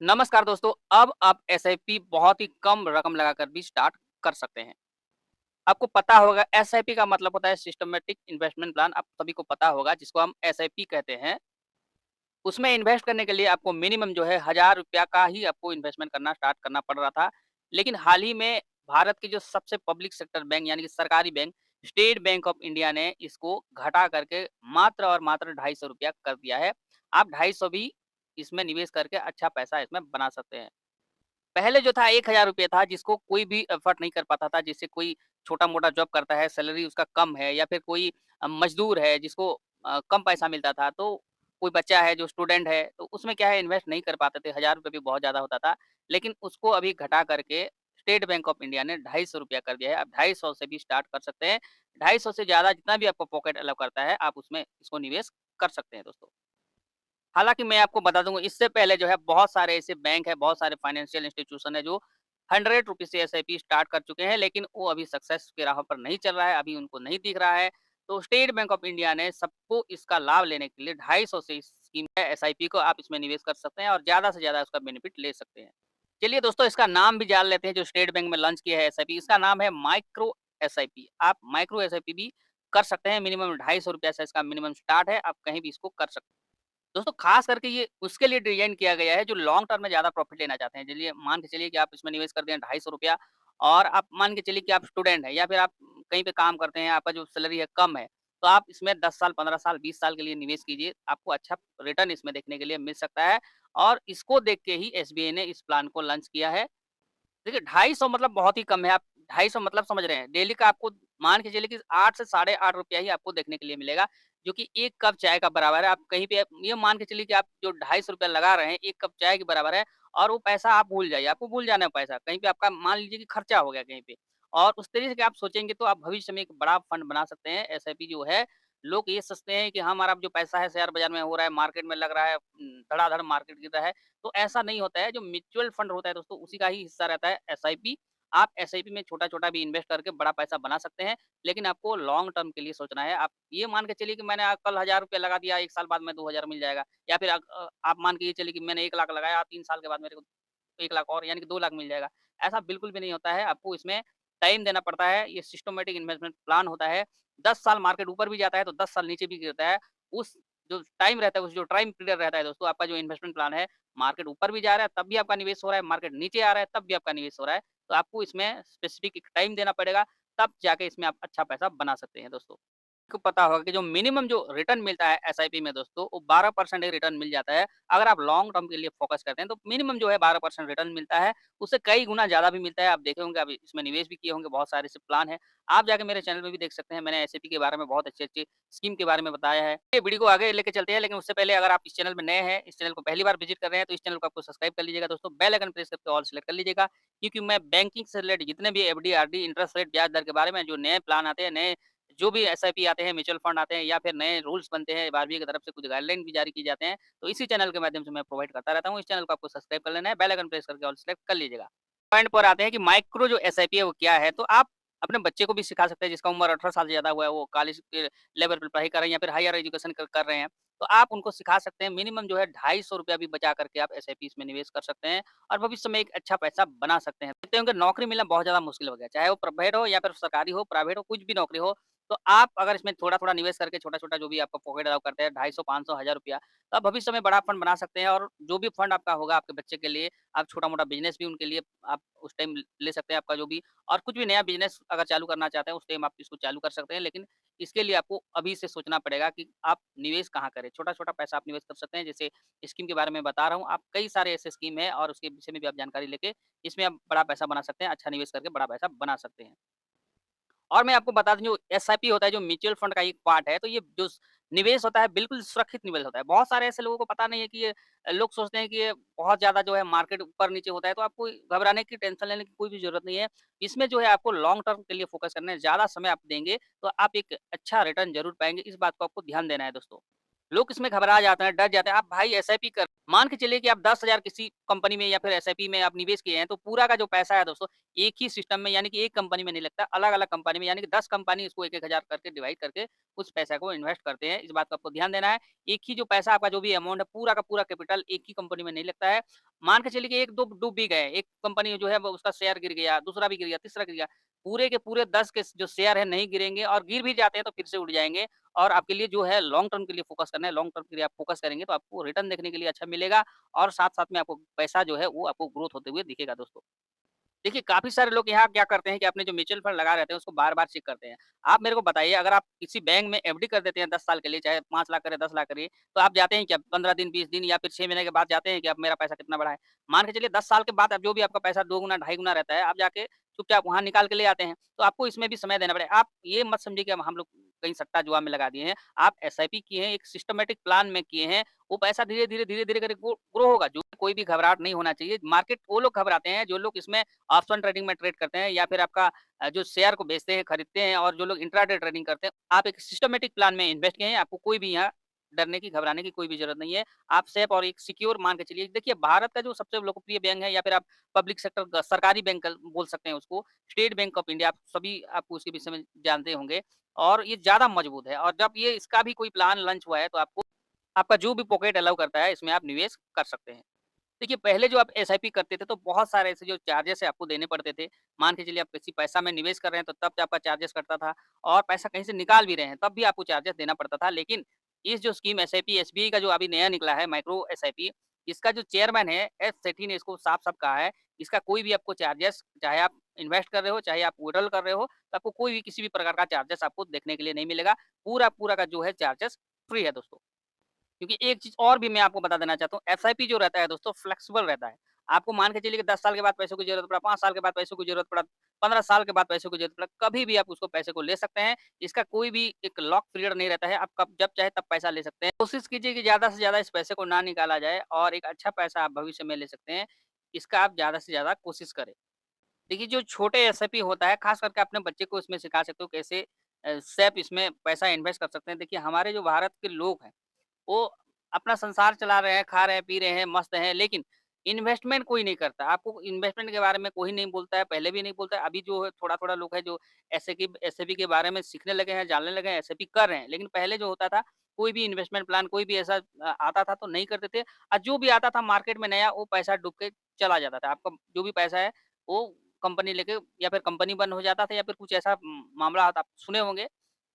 नमस्कार दोस्तों, अब आप एसआईपी बहुत ही कम रकम लगाकर भी स्टार्ट कर सकते हैं। आपको पता होगा एसआईपी का मतलब होता है सिस्टमैटिक इन्वेस्टमेंट प्लान, आप सभी को पता होगा जिसको हम एसआईपी कहते हैं। उसमें इन्वेस्ट करने के लिए आपको मिनिमम जो है ₹1000 का ही आपको इन्वेस्टमेंट करना स्टार्ट करना पड़ रहा था। लेकिन हाल ही में भारत के जो सबसे पब्लिक सेक्टर बैंक यानी कि सरकारी bank, state bank of India ने इसको घटा करके मात्र और मात्र ₹250 कर दिया है। आप 250 भी इसमें निवेश करके अच्छा पैसा इसमें बना सकते हैं। पहले जो था ₹1000 था जिसको कोई भी अफ़ोर्ड नहीं कर पाता था, जिससे कोई छोटा-मोटा जॉब करता है, सैलरी उसका कम है या फिर कोई मज़दूर है जिसको कम पैसा मिलता था, तो कोई बच्चा है जो स्टूडेंट है, तो उसमें क्या है इन्वेस्ट नहीं कर पाते थे, ₹1000 भी बहुत ज़्यादा होता था। लेकिन उसको अभी घटा करके स्टेट बैंक ऑफ इंडिया ने ₹250 कर दिया है, आप 250 से भी स्टार्ट कर सकते हैं। 250 से ज़्यादा जितना भी आपको पॉकेट अलाउ करता है, आप उसमें इसको निवेश कर सकते हैं दोस्तों। हालाँकि मैं आपको बता दूँगा इससे पहले जो है बहुत सारे ऐसे बैंक हैं, बहुत सारे फाइनेंशियल इंस्टीट्यूशन है जो ₹100 से एसआईपी स्टार्ट कर चुके हैं, लेकिन वो अभी सक्सेस की राह पर नहीं चल रहा है, अभी उनको नहीं दिख रहा है। तो स्टेट बैंक ऑफ इंडिया ने सबको इसका लाभ लेने के लिए 250 से इस स्कीम है एसआईपी को आप इसमें निवेश कर सकते हैं और ज़्यादा से ज़्यादा उसका बेनिफिट ले सकते हैं। चलिए दोस्तों इसका नाम भी जान लेते हैं जो स्टेट बैंक में लॉन्च किया है एसआईपी, इसका नाम है माइक्रो एसआईपी। आप माइक्रो एसआईपी भी कर सकते हैं, मिनिमम ₹250 से इसका मिनिमम स्टार्ट है, आप कहीं भी इसको कर सकते हैं। दोस्तों खास करके ये उसके लिए डिज़ाइन किया गया है जो लॉन्ग टर्म में ज़्यादा प्रॉफ़िट लेना चाहते हैं। चलिए मान के चलिए कि आप इसमें निवेश कर दिए ₹250 और आप मान के चलिए कि आप स्टूडेंट हैं या फिर आप कहीं पे काम करते हैं, आपका जो सैलरी है कम है, तो आप इसमें 10 साल, 15 साल, 20 साल के लिए निवेश कीजिए। आपको अच्छा रिटर्न इसमें देखने के लिए मिल सकता है और इसको देख के ही एसबीआई ने इस प्लान को लॉन्च किया है। देखिए 250 मतलब बहुत ही कम है, आप 250 मतलब समझ रहे हैं, डेली का आपको मान के चलिए कि 8 से साढ़े 8 रुपया ही आपको देखने के लिए मिलेगा, जो कि 1 कप चाय का बराबर है। आप कहीं पे ये मान के चलिए कि आप जो 250 रुपया लगा रहे हैं, 1 कप चाय के बराबर है और वो पैसा आप भूल जाइए, आपको भूल जाना है पैसा, कहीं पे आपका मान लीजिए कि खर्चा हो गया कहीं पे। और उस तरीके से आप सोचेंगे तो आप भविष्य में एक बड़ा फंड बना सकते हैं, एसआईपी जो है, लोग ये सोचते हैं कि हमारा जो पैसा है शेयर बाज़ार में हो रहा है, मार्केट में लग रहा है, धड़ाधड़ मार्केट गिर रहा है, तो ऐसा नहीं होता है, जो म्यूचुअल फंड होता है दोस्तों उसी का ही हिस्सा रहता है एसआईपी। आप एसआईपी में छोटा-छोटा भी इन्वेस्ट करके बड़ा पैसा बना सकते हैं, लेकिन आपको लॉन्ग टर्म के लिए सोचना है। आप ये मान के चलिए कि मैंने कल ₹1000 लगा दिया, 1 साल बाद में 2000 मिल जाएगा या फिर आप मान के ये चलिए कि मैंने 1 लाख लगाया, 3 साल के बाद मेरे को 1 लाख और यानी कि 2 लाख मिल जाएगा। ऐसा बिल्कुल भी नहीं होता है, आपको इसमें टाइम देना पड़ता है, ये सिस्टमैटिक इन्वेस्टमेंट प्लान होता है। 10 साल मार्केट ऊपर भी जाता है, तो 10 साल नीचे भी गिरता है। उस जो टाइम रहता है, उस जो टाइम पीरियड रहता है दोस्तों, आपका जो इन्वेस्टमेंट प्लान है, मार्केट ऊपर भी जा रहा है, तब भी आपका निवेश हो रहा है, मार्केट नीचे आ रहा है, तब भी आपका निवेश हो रहा है। तो आपको इसमें स्पेसिफिक एक टाइम देना पड़ेगा, तब जाके इसमें आप अच्छा पैसा बना सकते हैं दोस्तों। आपको पता होगा कि जो मिनिमम जो रिटर्न मिलता है एसआईपी में दोस्तों, वो 12% ही रिटर्न मिल जाता है। अगर आप लॉन्ग टर्म के लिए फ़ोकस करते हैं, तो मिनिमम जो है 12% रिटर्न मिलता है, उससे कई गुना ज़्यादा भी मिलता है। आप देखे होंगे, आप इसमें निवेश भी किए होंगे, बहुत सारे ऐसे प्लान हैं। आप जाके मेरे चैनल में भी देख सकते हैं, मैंने एसआईपी के बारे में बहुत अच्छी-अच्छी स्कीम के बारे में बताया है। ये वीडियो को आगे लेके चलते हैं, लेकिन उससे पहले अगर आप इस चैनल में नए हैं, इस चैनल को पहली बार विज़िट कर रहे हैं, तो इस चैनल को आपको सब्सक्राइब कर लीजिएगा दोस्तों, बेल आइकन प्रेस करके ऑल सेलेक्ट कर लीजिएगा, क्योंकि मैं बैंकिंग से रिलेटेड जितने भी एफडी, आरडी, इंटरेस्ट रेट, ब्याज दर के बारे में जो नए प्लान आते हैं, नए जो भी एसआईपी आते हैं, म्यूचुअल फंड आते हैं या फिर नए रूल्स बनते हैं, आरबीआई की तरफ से कुछ गाइडलाइन भी जारी किए जाते हैं, तो इसी चैनल के माध्यम से मैं प्रोवाइड करता रहता हूँ। इस चैनल को आपको सब्सक्राइब कर लेना है, बेल आइकन प्रेस करके ऑल सेलेक्ट कर लीजिएगा। पॉइंट पर आते हैं कि माइक्रो जो एसआईपी है वो क्या है? तो आप अपने बच्चे को भी सिखा सकते हैं जिसका उम्र 18 साल से ज़्यादा हुआ है, वो कॉलेज के लेवल पे पढ़ाई कर रहे हैं या फिर हायर एजुकेशन कर रहे हैं, तो आप उनको सिखा सकते हैं। मिनिमम जो है ₹250 भी बचा करके आप एसआईपीज़ में निवेश कर सकते हैं और भविष्य में एक अच्छा पैसा बना सकते हैं। देखते होंगे नौकरी मिलना बहुत ज़्यादा मुश्किल हो गया है, चाहे वो प्राइवेट हो या फिर सरकारी हो, प्राइवेट हो, कुछ भी नौकरी हो। तो आप अगर इसमें थोड़ा-थोड़ा निवेश करके छोटा-छोटा जो भी आपका पॉकेट अलाउ करते हैं 250, 500, ₹1000 तो आप भविष्य में बड़ा फंड बना सकते हैं और जो भी फंड आपका होगा आपके बच्चे के लिए, आप छोटा-मोटा बिज़नेस भी उनके लिए आप उस टाइम ले सकते हैं आपका जो भी और कुछ भी नया बिज़नेस अगर चालू करना चाहते हैं, उस टाइम आप इसको चालू कर सकते हैं। लेकिन इसके लिए आपको अभी से सोचना पड़ेगा कि आप निवेश कहाँ करें। छोटा-छोटा पैसा आप निवेश कर सकते हैं, जैसे स्कीम के बारे में बता रहा हूँ। आप कई सारे ऐसे स्कीम हैं और उसके विषय में भी आप जानकारी लेके इसमें आप बड़ा पैसा बना सकते हैं, अच्छा निवेश करके बड़ा पैसा बना सकते हैं। और मैं आपको बता दूँ जो एसआईपी होता है, जो म्यूचुअल फंड का एक पार्ट है, तो ये जो निवेश होता है बिल्कुल सुरक्षित निवेश होता है। बहुत सारे ऐसे लोगों को पता नहीं है कि ये लोग सोचते हैं कि ये बहुत ज़्यादा जो है मार्केट ऊपर-नीचे होता है, तो आपको घबराने की, टेंशन लेने की कोई भी ज़रूरत नहीं है। इसमें जो है आपको लॉन्ग टर्म के लिए फोकस करना है, ज़्यादा समय आप देंगे, तो आप एक अच्छा रिटर्न ज़रूर पाएँगे। इस बात को आपको ध्यान देना है दोस्तों। लोग इसमें घबरा जाते हैं, डर जाते हैं। आप भाई एसआईपी कर मान के चलिए कि आप 10,000 किसी कंपनी में या फिर एसआईपी में आप निवेश किए हैं, तो पूरा का जो पैसा है दोस्तों, एक ही सिस्टम में यानी कि एक कंपनी में नहीं लगता, अलग-अलग कंपनी में यानी कि 10 कंपनी इसको 1-1 हज़ार करके डिवाइड करके उस पैसे को इन्वेस्ट करते हैं। इस बात का आपको ध्यान देना है। एक ही जो पैसा आपका जो भी अमाउंट है, पूरा का पूरा कैपिटल एक ही कंपनी में नहीं लगता है। मान के चलिए कि 1-2 डूब भी गए, एक कंपनी जो है वो उसका शेयर गिर गया, दूसरा भी गिर गया, तीसरा गिर गया। पूरे के पूरे 10 के जो शेयर है नहीं गिरेंगे और गिर भी जाते हैं तो फिर से उठ जाएँगे। और आपके लिए जो है लॉन्ग टर्म के लिए फ़ोकस करना है, लॉन्ग टर्म के लिए आप फ़ोकस करेंगे तो आपको रिटर्न देखने के लिए अच्छा मिलेगा और साथ-साथ में आपको पैसा जो है वो आपको ग्रोथ होते हुए दिखेगा दोस्तों। देखिए, काफ़ी सारे लोग यहाँ क्या करते हैं कि अपने जो म्यूचुअल फंड लगा रहते हैं, उसको बार-बार चेक करते हैं। आप मेरे को बताइए अगर आप किसी बैंक में एफडी कर देते हैं 10 साल के लिए, चाहे 5 लाख करें, 10 लाख करिए, तो आप जाते हैं क्या 15 दिन, 20 दिन या फिर 6 महीने के बाद जाते हैं कि अब मेरा पैसा कितना बढ़ा है? मान के चलिए 10 साल के बाद अब जो भी आपका पैसा 2 गुना, ढाई गुना रहता है, आप जाके चुपचाप वहाँ निकाल के ले आते हैं। तो आपको इसमें भी समय देना पड़ेगा। आप ये मत समझिए कि अब हम लोग कहीं सट्टा-जुआ में लगा दिए हैं। आप एसआईपी किए हैं, एक सिस्टमैटिक प्लान में किए हैं, वो पैसा धीरे-धीरे, धीरे-धीरे करके ग्रो होगा। जो कोई भी घबराहट नहीं होना चाहिए। मार्केट वो लोग घबराते हैं, जो लोग इसमें ऑप्शन ट्रेडिंग में ट्रेड करते हैं या फिर आपका जो शेयर को बेचते हैं, खरीदते हैं और जो लोग इंट्राडे ट्रेडिंग करते हैं, आप एक सिस्टमैटिक प्लान में इन्वेस्ट किए हैं, आपको कोई भी यहाँ डरने की, घबराने की कोई भी ज़रूरत नहीं है। आप सेफ और एक सिक्योर मान के चलिए। देखिए, भारत का जो सबसे लोकप्रिय बैंक है या फिर आप पब्लिक सेक्टर ग सरकारी बैंक कल बोल सकते हैं उसको, स्टेट बैंक ऑफ इंडिया, आप सभी आपको उसके विषय में जानते होंगे और ये ज़्यादा मजबूत है और जब ये इसका भी कोई प्लान लॉन्च हुआ है, तो आपको आपका जो भी पॉकेट अलाउ करता है, इसमें आप निवेश कर सकते हैं। देखिए, पहले जो आप एसआईपी करते थे, तो बहुत सारे ऐसे जो चार्जेस है आपको देने पड़ते थे। मान के चलिए आप किसी पैसा में निवेश कर रहे हैं, तो तब आपका चार्जेस कटता था और पैसा कहीं से निकाल भी रहे हैं, तब भी आपको चार्जेस देना पड़ता था। लेकिन इस जो स्कीम एसआईपी एसबीआई का जो अभी नया निकला है माइक्रो एसआईपी, इसका जो चेयरमैन है एस सेठी ने इसको साफ-साफ कहा है, इसका कोई भी आपको चार्जेस चाहे आप इन्वेस्ट कर रहे हो, चाहे आप विथड्रॉल कर रहे हो, तो आपको कोई भी किसी भी प्रकार का चार्जेस आपको देखने के लिए नहीं मिलेगा। पूरा-पूरा का जो है चार्जेस फ्री है दोस्तों। क्योंकि एक चीज़ और भी मैं आपको बता देना चाहता हूँ, एसआईपी जो रहता है दोस्तों फ्लेक्सिबल रहता है। आपको मान के चलिए कि 10 साल के बाद पैसों की ज़रूरत पड़ा, 5 साल के बाद पैसों की ज़रूरत पड़ा, 15 साल के बाद पैसों की ज़रूरत पड़ा, कभी भी आप उसको पैसे को ले सकते हैं। इसका कोई भी एक लॉक पीरियड नहीं रहता है, आप कब जब चाहे तब पैसा ले सकते हैं। कोशिश कीजिए कि ज़्यादा से ज़्यादा इस पैसे को ना निकाला जाए और एक अच्छा पैसा आप भविष्य में ले सकते हैं। इसका आप ज़्यादा से ज़्यादा कोशिश करें। देखिए, जो छोटे एसआईपी होता है, ख़ास करके अपने बच्चे को इसमें सिखा सकते हो कैसे सेफ इसमें पैसा इन्वेस्ट कर सकते हैं। देखिए, हमारे जो भारत के लोग हैं वो अपना संसार चला रहे हैं, खा रहे हैं, पी रहे हैं, मस्त हैं, लेकिन इन्वेस्टमेंट कोई नहीं करता। आपको इन्वेस्टमेंट के बारे में कोई नहीं बोलता है, पहले भी नहीं बोलता है। अभी जो है थोड़ा-थोड़ा लोग हैं जो एसआईपी के बारे में सीखने लगे हैं, जानने लगे हैं, एसआईपी कर रहे हैं। लेकिन पहले जो होता था, कोई भी इन्वेस्टमेंट प्लान कोई भी ऐसा आता था तो नहीं करते थे और जो भी आता था मार्केट में नया, वो पैसा डूब के चला जाता था। आपका जो भी पैसा है, वो कंपनी लेके या फिर कंपनी बंद हो जाता था या फिर कुछ ऐसा मामला आप सुने होंगे,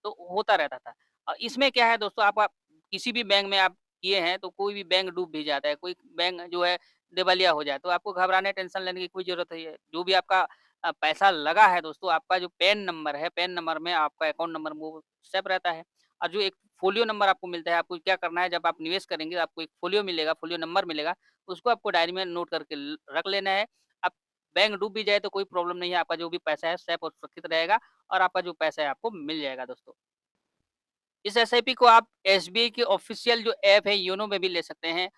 तो होता रहता था। इसमें क्या है दोस्तों आप किसी भी बैंक में आप किए हैं, तो कोई भी बैंक डूब भी जाता है, कोई बैंक जो है दिवालिया हो जाए, तो आपको घबराने, टेंशन लेने की कोई ज़रूरत नहीं है। जो भी आपका पैसा लगा है दोस्तों, आपका जो पैन नंबर है, पैन नंबर में आपका अकाउंट नंबर वो सेव रहता है और जो एक फ़ोलियो नंबर आपको मिलता है, आपको क्या करना है जब आप निवेश करेंगे, आपको एक फ़ोलियो मिलेगा, फ़ोलियो नंबर मिलेगा, उसको आपको डायरी में नोट करके रख लेना है। अब बैंक डूब भी जाए तो कोई प्रॉब्लम नहीं है, आपका जो भी पैसा है सेफ और सुरक्षित रहेगा और आपका जो पैसा है आपको मिल जाएगा दोस्तों। इस एसआईपी को आप एसबीआई की ऑफ़िशियल जो ऐप है योनो में भी ले सकते हैं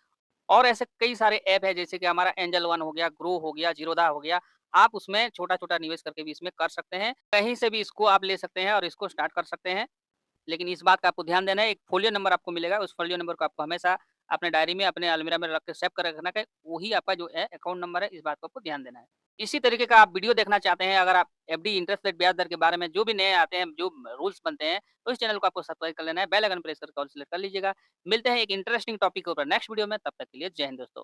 और ऐसे कई सारे ऐप हैं जैसे कि हमारा एंजल वन हो गया, ग्रो हो गया, ज़ीरोधा हो गया। आप उसमें छोटा-छोटा निवेश करके भी इसमें कर सकते हैं। कहीं से भी इसको आप ले सकते हैं और इसको स्टार्ट कर सकते हैं। लेकिन इस बात का आपको ध्यान देना है, एक फ़ोलियो नंबर आपको मिलेगा, उस फ़ोलियो नंबर को आपको हमेशा अपने डायरी में, अपने अलमीरा में रख के सेव कर रखना है, वही आपका जो है अकाउंट नंबर है, इस बात को आपको ध्यान देना है। इसी तरीके का आप वीडियो देखना चाहते हैं, अगर आप एफडी इंटरेस्ट रेट ब्याज दर के बारे में जो भी नए आते हैं, जो रूल्स बनते हैं, तो इस चैनल को आपको सब्सक्राइब कर लेना है, बेल आइकन प्रेस करके ऑल सेलेक्ट कर लीजिएगा। मिलते हैं एक इंटरेस्टिंग टॉपिक के ऊपर नेक्स्ट वीडियो में, तब तक के लिए जय हिंद दोस्तों।